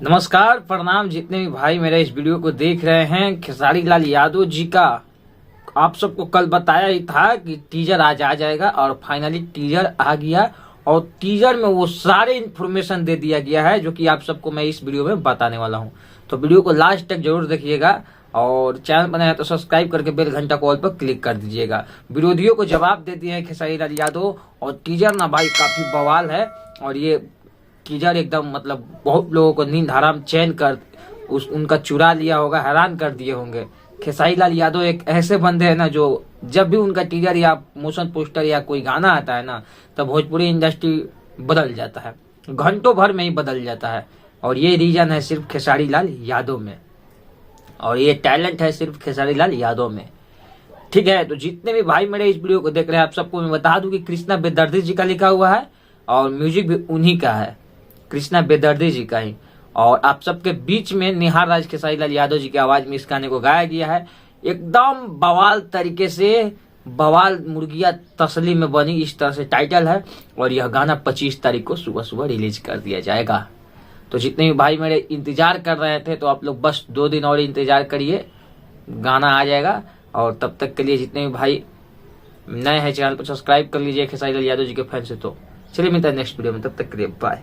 नमस्कार, प्रणाम जितने भी भाई मेरे इस वीडियो को देख रहे हैं। खेसारी लाल यादव जी का आप सबको कल बताया ही था कि टीजर आज आ जाएगा और फाइनली टीजर आ गया और टीजर में वो सारे इन्फॉर्मेशन दे दिया गया है जो कि आप सबको मैं इस वीडियो में बताने वाला हूं। तो वीडियो को लास्ट तक जरूर देखिएगा और चैनल बनाया तो सब्सक्राइब करके बेल घंटा कॉल पर क्लिक कर दीजिएगा। विरोधियों को जवाब दे दिए हैं खेसारी लाल यादव और टीजर ना भाई काफी बवाल है और ये टीजर एकदम मतलब बहुत लोगों को नींद हराम चैन कर उनका चुरा लिया होगा, हैरान कर दिए होंगे। खेसारी लाल यादव एक ऐसे बंदे हैं ना जो जब भी उनका टीजर या मोशन पोस्टर या कोई गाना आता है ना तब भोजपुरी इंडस्ट्री बदल जाता है, घंटों भर में ही बदल जाता है। और ये रीजन है सिर्फ खेसारी लाल यादव में और ये टैलेंट है सिर्फ खेसारी लाल यादव में। ठीक है, तो जितने भी भाई मेरे इस वीडियो को देख रहे हैं आप सबको मैं बता दूं कि कृष्णा बेदर्दी जी का लिखा हुआ है और म्यूजिक भी उन्हीं का है, कृष्णा बेदर्दी जी का ही। और आप सबके बीच में निहार राज खेसारी लाल यादव जी की आवाज में इस गाने को गाया गया है। एकदम बवाल तरीके से बवाल मुर्गिया तसली में बनी इस तरह से टाइटल है और यह गाना 25 तारीख को सुबह सुबह रिलीज कर दिया जाएगा। तो जितने भी भाई मेरे इंतजार कर रहे थे तो आप लोग बस 2 दिन और इंतजार करिए, गाना आ जाएगा। और तब तक के लिए जितने भी भाई नए हैं चैनल पर सब्सक्राइब कर लीजिए खेसारी लाल यादव जी के फैन से। तो चलिए मिलते हैं नेक्स्ट वीडियो में, तब तक के लिए बाय।